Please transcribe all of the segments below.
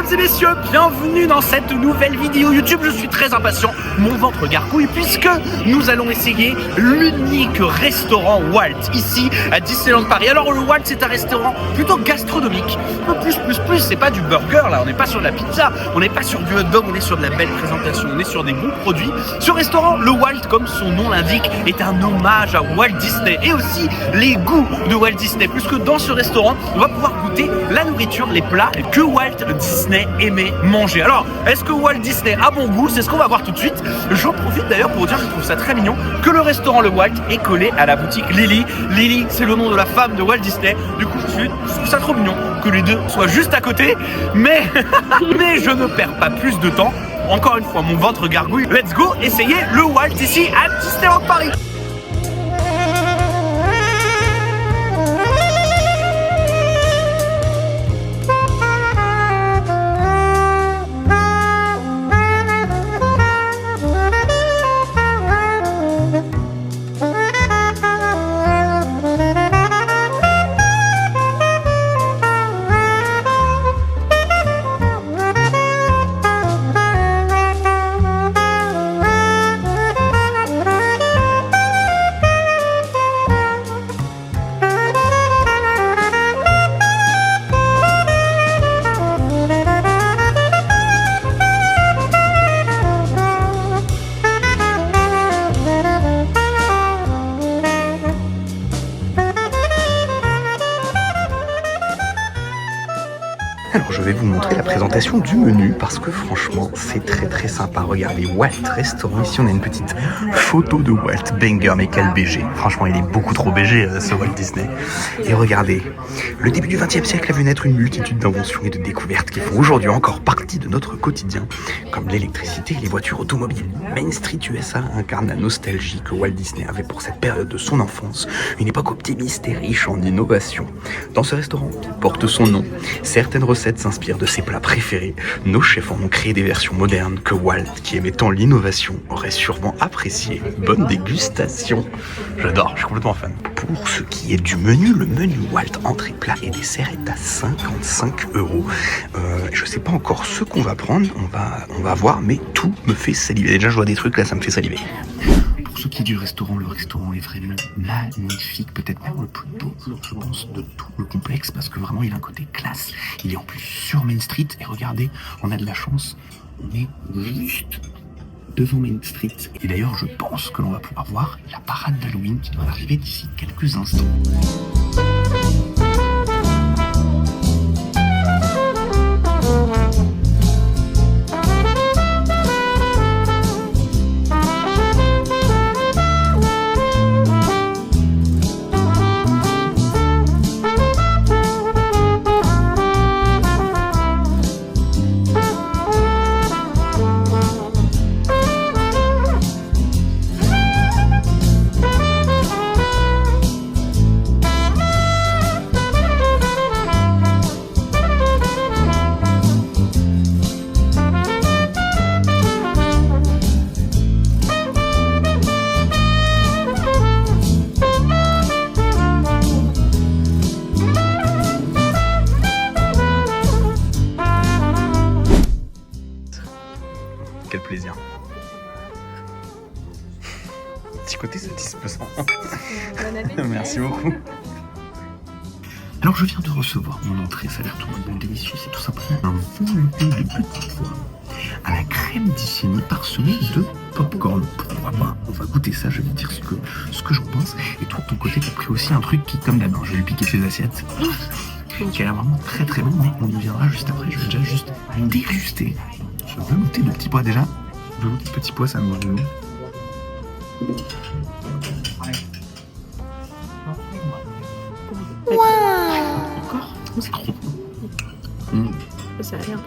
Mesdames et messieurs, bienvenue dans cette nouvelle vidéo YouTube. Je suis très impatient, mon ventre gargouille, puisque nous allons essayer l'unique restaurant Walt ici à Disneyland Paris. Alors le Walt, c'est un restaurant plutôt gastronomique, plus, c'est pas du burger là, on n'est pas sur de la pizza, on n'est pas sur du hot dog, on est sur de la belle présentation, on est sur des bons produits. Ce restaurant, le Walt, comme son nom l'indique, est un hommage à Walt Disney et aussi les goûts de Walt Disney, puisque dans ce restaurant, on va pouvoir goûter la nourriture, les plats que Walt Disney aimait manger. Alors, est-ce que Walt Disney a bon goût? C'est ce qu'on va voir tout de suite. J'en profite d'ailleurs pour dire, je trouve ça très mignon, que le restaurant Le Walt est collé à la boutique Lily. Lily, c'est le nom de la femme de Walt Disney. Du coup, je trouve ça trop mignon que les deux soient juste à côté. Mais, mais je ne perds pas plus de temps. Encore une fois, mon ventre gargouille. Let's go essayer le Walt ici à Disneyland Paris. Alors je vais vous montrer la présentation du menu parce que franchement c'est très sympa. Regardez, Walt Restaurant, ici on a une petite photo de Walt, banger, mais quel BG. Franchement il est beaucoup trop BG ce Walt Disney. Et regardez, le début du XXe siècle a vu naître une multitude d'inventions et de découvertes qui font aujourd'hui encore partie de notre quotidien, comme l'électricité et les voitures automobiles. Main Street USA incarne la nostalgie que Walt Disney avait pour cette période de son enfance, une époque optimiste et riche en innovation. Dans ce restaurant qui porte son nom, certaines recettes s'inspirent de ses plats préférés. Nos chefs en ont créé des versions modernes que Walt, qui aimait tant l'innovation, aurait sûrement apprécié. Bonne dégustation. J'adore, je suis complètement fan. Pour ce qui est du menu, le menu Walt entrée, plat et dessert est à 55 €. Je sais pas encore ce qu'on va prendre, on va voir, mais tout me fait saliver. Déjà je vois des trucs là, ça me fait saliver. Pour ce qui est du restaurant, le restaurant est vraiment magnifique, peut-être même le plus beau, je pense, de tout le complexe, parce que vraiment il a un côté classe. Il est en plus sur Main Street, et regardez, on a de la chance, on est juste devant Main Street. Et d'ailleurs, je pense que l'on va pouvoir voir la parade d'Halloween qui doit arriver d'ici quelques instants. Quel plaisir. Petit côté satisfaisant. Merci beaucoup. Alors je viens de recevoir mon entrée, ça a l'air tout bonnement délicieux, c'est tout simplement un velouté de petite pois à la crème d'Iceni parsemée de popcorn. Pourquoi pas? On va goûter ça, je vais te dire ce que j'en pense. Et toi de ton côté, t'as pris aussi un truc qui, comme d'hab, je vais lui piquer ses assiettes, qui a l'air vraiment très bon, mais on y viendra juste après, je vais déjà juste déguster. Je veux goûter de petits pois déjà. Je veux goûter de petits pois, ça me va bien. Waouh! Encore? C'est trop. Ça a l'air de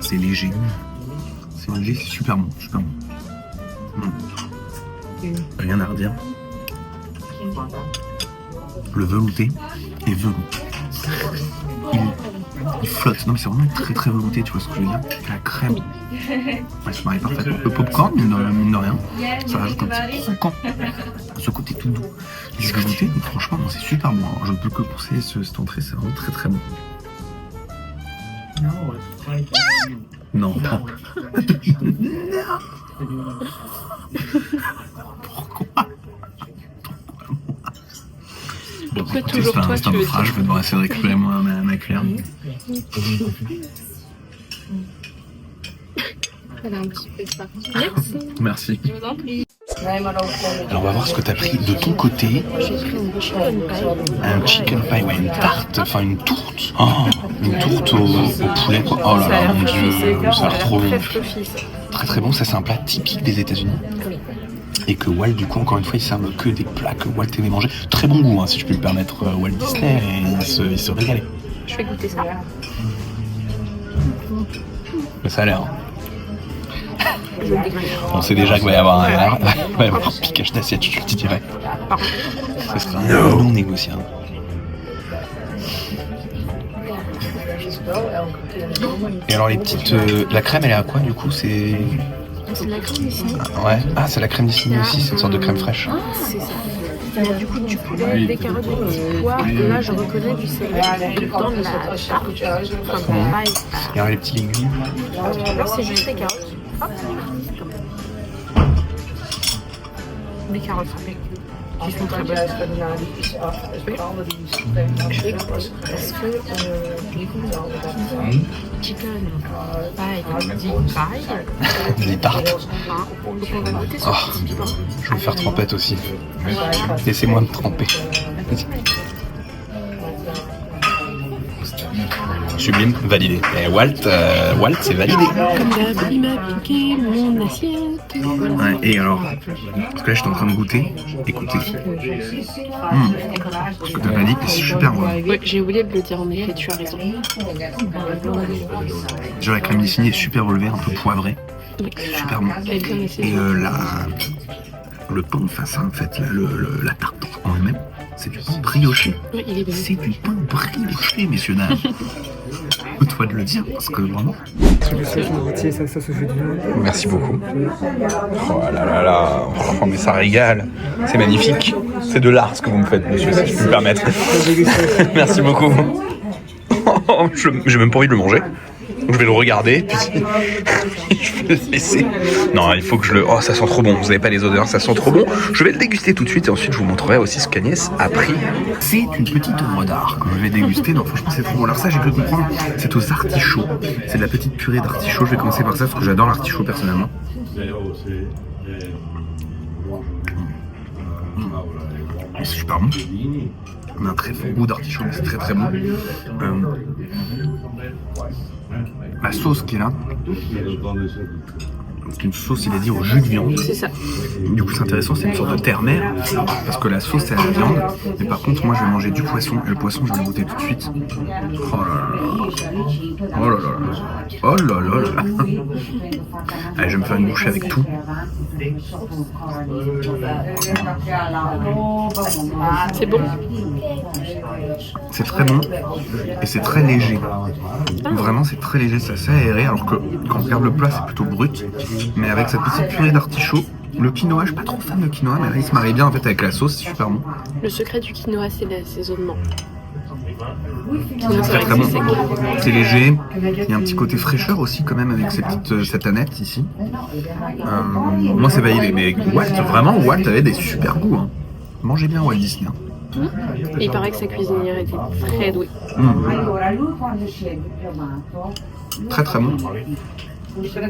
C'est léger. C'est léger, c'est super bon. Rien à redire. Le velouté est velouteux. Il flotte. Non mais c'est vraiment très velouté, tu vois ce que je veux dire. La crème. Ouais, ça marie parfaitement. Le popcorn, mine de rien, ça rajoute un petit croquant. Ce côté tout doux. Du velouté, franchement, c'est super bon. Je ne peux que conseiller cette entrée, c'est vraiment très bon. Non, pas. Pourquoi? Pourquoi toujours toi, c'est un tu veux naufrage, je vais devoir essayer de récupérer moi ma cuillère. Elle a un petit peu de ça. Merci. Merci. Je vous en prie. Alors on va voir ce que t'as pris de ton côté. J'ai pris une chicken pie. Un chicken pie, ouais, une tarte, enfin une tourte. Oh, une tourte au poulet, quoi. Oh là là, mon dieu, ça a l'air trop bon. Très très bon, ça c'est un plat typique des États-Unis. Oui. Et que Walt, du coup, encore une fois, il serve que des plats que Walt aimait manger. Très bon goût, hein, si je peux le permettre, Walt Disney, et il se régalait. Je vais goûter ça. Mais ça a l'air. Je le déguste. On sait déjà qu'il va y avoir un piquage d'assiette, je te dirais. Pardon. Ce sera non négociable. Et alors les petites... la crème, elle est à quoi, du coup? C'est la crème ici. Ouais. Ah, c'est la crème Disney aussi, c'est une sorte de crème fraîche. C'est ça. Il y a du coup du poulet, des carottes, des petits pois. Et là, je reconnais du céleri dans de la tarte. Comme paille. Et alors les petits légumes. Là, c'est juste des carottes. Hop. Des carottes râpées. Qui sont très bonnes. Je vais goûter. Parce que chicken pie, dit paille. Des tartes. Donc on va goûter ce petit pain. Je vais me faire trempette aussi. Laissez-moi me tremper. Sublime, validé. Et Walt, c'est validé. Comme d'hab, il m'a piqué mon assiette. Ouais, et alors, parce que là j'étais en train de goûter, écoutez. Ce que t'as pas dit, c'est super bon. Oui, j'ai oublié de le dire en effet, tu as raison. Genre la crème Disney est super relevée, un peu poivrée. Oui. Super bon. Elle est bien essayée. Et le pain de face, en fait, là, la tarte en elle-même, c'est du pain brioché. Oui, il est bien. C'est du pain brioché, messieurs dames. Toi de le dire, parce que vraiment. Merci beaucoup. Oh là là là, oh, mais ça régale. C'est magnifique. C'est de l'art ce que vous me faites, monsieur, si je peux me permettre. Merci beaucoup. Oh, j'ai même pas envie de le manger. Je vais le regarder, puis je vais le laisser. Non, il faut que je le... Oh, ça sent trop bon. Vous avez pas les odeurs, ça sent trop bon. Je vais le déguster tout de suite et ensuite je vous montrerai aussi ce qu'Agnès a pris. C'est une petite œuvre d'art que je vais déguster. Non, franchement, c'est trop bon. Alors ça, j'ai cru comprendre. C'est aux artichauts. C'est de la petite purée d'artichauts. Je vais commencer par ça parce que j'adore l'artichaut personnellement. C'est super bon. On a un très fort goût d'artichaut, mais c'est très très bon. La sauce qui est là, c'est une sauce, il a dit, au jus de viande. C'est ça. Du coup, c'est intéressant, c'est une sorte de terre-mer, parce que la sauce, c'est à la viande. Mais par contre, moi, je vais manger du poisson, et le poisson, je vais le goûter tout de suite. Oh là là. Oh là là là. Oh là là là. Allez, je vais me faire une bouchée avec tout. C'est bon. C'est très bon, et c'est très léger. Vraiment, c'est très léger, c'est assez aéré, alors que quand on regarde le plat, c'est plutôt brut. Mais avec cette petite purée d'artichaut, le quinoa, je suis pas trop fan de quinoa, mais là, il se marie bien en fait avec la sauce, c'est super bon. Le secret du quinoa, c'est l'assaisonnement. C'est très très bon. C'est léger, il y a un petit côté fraîcheur aussi quand même avec cette aneth ici. Moi c'est validé, mais Walt avait des super goûts. Hein. Mangez bien Walt Disney. Et il paraît que sa cuisinière était très douée. Très très bon. Ça a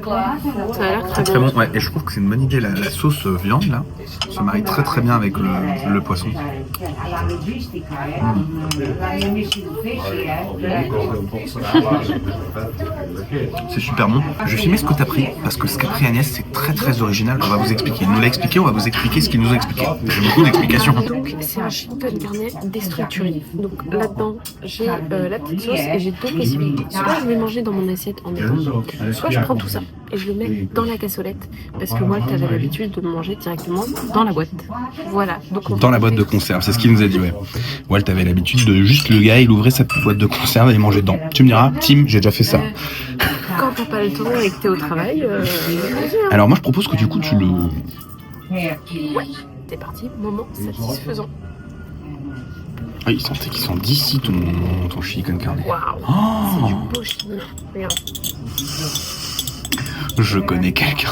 l'air très Très bon. bon, ouais. Et je trouve que c'est une bonne idée, la sauce viande là, se marie très très bien avec le poisson. C'est super bon. Je vais filmer ce que t'as pris, parce que ce qu'a pris Agnès, c'est très très original. On va vous expliquer. Il nous l'a expliqué, on va vous expliquer ce qu'il nous a expliqué. J'ai beaucoup d'explications. Donc c'est un chicken garnet déstructuré. Donc là-dedans, j'ai la petite sauce et j'ai deux possibilités. Soit je vais manger dans mon assiette en étant, soit je prends tout ça et je le mets dans la cassolette parce que Walt avait l'habitude de manger directement dans la boîte. Voilà. Donc Dans la boîte de conserve, c'est ce qu'il nous a dit, ouais. Walt avait l'habitude de juste le gars, il ouvrait sa petite boîte de conserve et il mangeait dedans. Tu me diras, Tim, j'ai déjà fait ça. Quand t'as pas le temps et que t'es au travail, Alors moi je propose que du coup tu le... ouais, c'est parti, moment satisfaisant. Ah, il sentait qu'ils sont d'ici ton chicken carnet. Waouh, Oh, c'est du beau au chili. Regarde. Je connais quelqu'un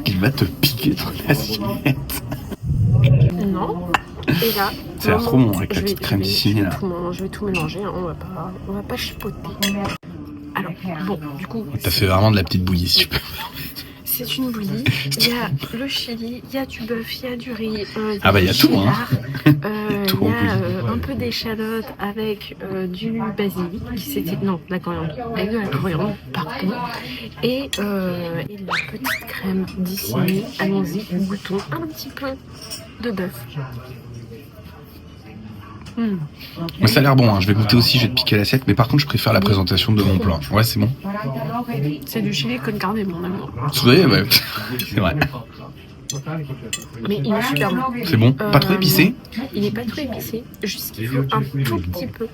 qui va te piquer ton assiette. Non. Et là, Ça a l'air trop bon avec la petite crème dissimulée là. Je vais tout mélanger, hein, on va pas chipoter. Alors, bon, du coup... T'as fait vraiment de la petite bouillie, si tu peux. C'est une bouillie, il y a le chili, il y a du bœuf, il y a du riz, Ah bah il y a tout, hein. Il Tout y en a un peu d'échalote avec du basilic, non, de la coriandre, avec de la coriandre, pardon, et la petite crème dissimulée, allons-y, goûtons un petit peu de bœuf. Mais ça a l'air bon, hein. Je vais goûter aussi, je vais te piquer l'assiette, mais par contre je préfère la présentation de mon plat. Ouais, c'est bon. C'est du chili con carne, mon amour. Oui, ouais. C'est vrai. Mais il est super bon. C'est bon. Pas trop épicé? Il est pas trop épicé, juste qu'il faut un tout petit peu.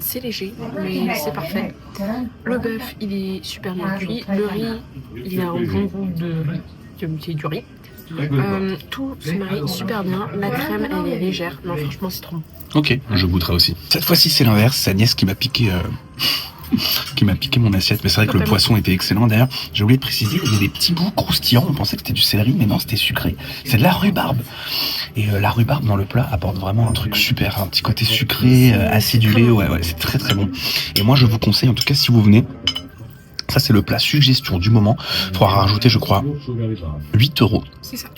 C'est léger, mais c'est parfait. Le bœuf, il est super bien cuit. Le riz, il a un bon goût de riz. C'est du riz. Tout se marie super bien. La crème, elle est légère. Non, franchement, c'est trop bon. Ok, je goûterai aussi. Cette fois-ci, c'est l'inverse. C'est Agnès qui m'a piqué... qui m'a piqué mon assiette, mais c'est vrai que le poisson était excellent. D'ailleurs, j'ai oublié de préciser, il y a des petits bouts croustillants, on pensait que c'était du céleri, mais non, c'était sucré. C'est de la rhubarbe. Et la rhubarbe dans le plat apporte vraiment un truc super, un petit côté sucré, acidulé, ouais, c'est très très bon. Et moi je vous conseille, en tout cas si vous venez, ça c'est le plat suggestion du moment, il faudra rajouter je crois 8 €. C'est ça.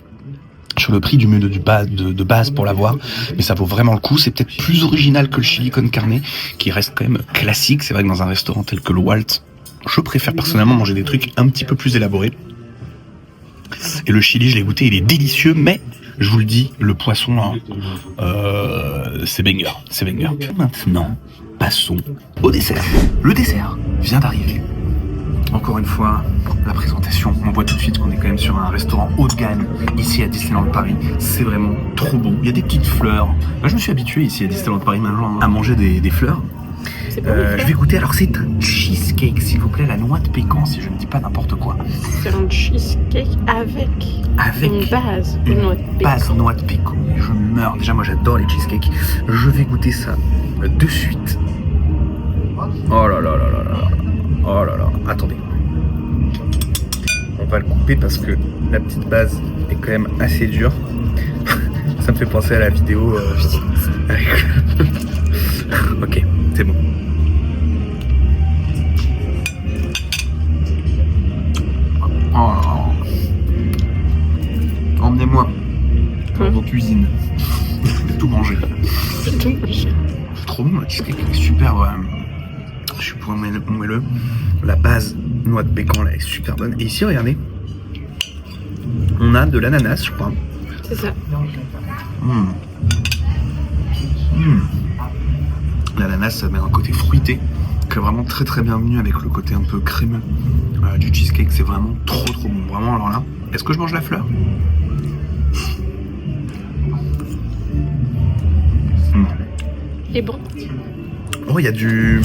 Sur le prix du menu de base pour l'avoir, mais ça vaut vraiment le coup. C'est peut-être plus original que le chili con carne, qui reste quand même classique. C'est vrai que dans un restaurant tel que le Walt, je préfère personnellement manger des trucs un petit peu plus élaborés. Et le chili, je l'ai goûté, il est délicieux, mais je vous le dis, le poisson, hein, c'est banger, c'est banger. Maintenant, passons au dessert. Le dessert vient d'arriver. Encore une fois, la présentation, on voit tout de suite qu'on est quand même sur un restaurant haut de gamme ici à Disneyland Paris. C'est vraiment trop beau. Il y a des petites fleurs. Moi, je me suis habitué ici à Disneyland Paris maintenant à manger des fleurs. Je vais goûter. Alors c'est un cheesecake, s'il vous plaît, la noix de pécan, si je ne dis pas n'importe quoi. C'est un cheesecake avec une base de noix de pécan. Base noix de pécan. Je meurs. Déjà, moi j'adore les cheesecakes. Je vais goûter ça de suite. Oh là là là là là. Oh là là, attendez. On va le couper parce que la petite base est quand même assez dure. Ça me fait penser à la vidéo avec... Ok, c'est bon. Oh là là. Emmenez-moi dans vos cuisines. Je vais tout manger. C'est tout. C'est trop bon, le cheesecake est super... Je suis pour moelleux. La base noix de pécan là est super bonne. Et ici, regardez, on a de l'ananas, je crois. C'est ça. L'ananas, ça met un côté fruité, qui est vraiment très très bienvenu avec le côté un peu crémeux du cheesecake. C'est vraiment trop trop bon. Vraiment, alors là, est-ce que je mange la fleur? Et bon. Oh, il y a du...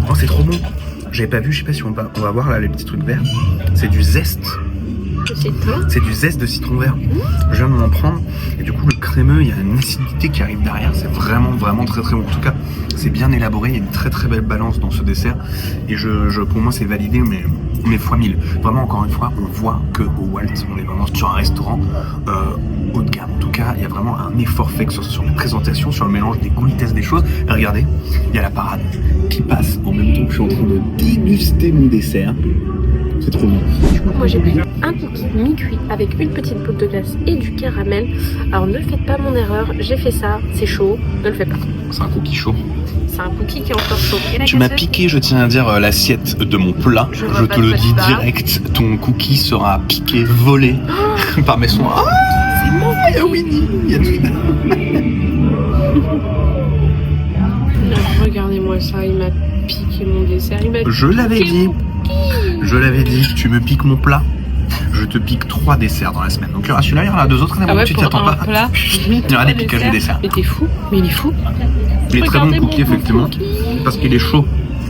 Oh, c'est trop bon. J'avais pas vu, je sais pas si on va voir là les petits trucs verts. C'est du zeste. C'est du zeste de citron vert. Je viens de m'en prendre. Et du coup, le crémeux, il y a une acidité qui arrive derrière. C'est vraiment, vraiment très, très bon. En tout cas, c'est bien élaboré. Il y a une très, très belle balance dans ce dessert. Et pour moi, c'est validé, mais fois 1000. Vraiment, encore une fois, on voit que au Walt, on est vraiment sur un restaurant haut de gamme. En tout cas, il y a vraiment un effort fait sur la présentation, sur le mélange des politesses des choses. Et regardez, il y a la parade qui passe en même temps que je suis en train de déguster mon dessert. C'est trop bon. Du coup, moi j'ai pris un cookie mi-cuit avec une petite boule de glace et du caramel. Alors ne faites pas mon erreur, j'ai fait ça, c'est chaud, ne le faites pas. C'est un cookie chaud. C'est un cookie qui est encore chaud. Tu m'as piqué, je tiens à dire, l'assiette de mon plat. Je te le dis direct, ton cookie sera piqué, volé par mes soins. Ah, c'est mon cookie. Il y a Winnie, il y a tout. Regardez-moi ça, il m'a piqué mon dessert. Je l'avais dit, tu me piques mon plat. Je te pique 3 desserts dans la semaine. Donc il y aura celui-là, il y en aura 2 autres. Ah ouais, tu t'y attends pas. Plat, il y aura des piquages de desserts. Mais t'es fou, mais il est fou. Il est très bon le cookie, effectivement. Parce qu'il est chaud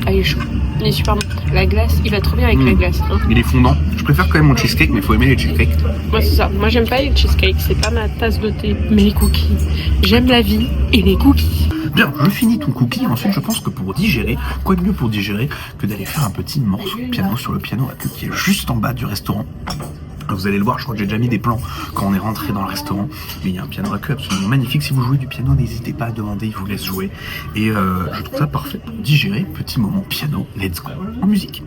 Ah, il est chaud. Il est super bon. La glace, il va trop bien avec la glace. Hein. Il est fondant. Je préfère quand même mon cheesecake, mais il faut aimer les cheesecakes. Moi, c'est ça. Moi, j'aime pas les cheesecakes. C'est pas ma tasse de thé. Mais les cookies. J'aime la vie et les cookies. Bien, je finis ton cookie. Ensuite, je pense que pour digérer, quoi de mieux pour digérer que d'aller faire un petit morceau de piano sur le piano à queue qui est juste en bas du restaurant. Vous allez le voir, je crois que j'ai déjà mis des plans quand on est rentré dans le restaurant. Mais il y a un piano à queue absolument magnifique. Si vous jouez du piano, n'hésitez pas à demander, il vous laisse jouer. Et je trouve ça parfait pour digérer. Petit moment piano, let's go en musique.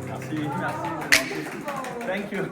Merci. Thank you.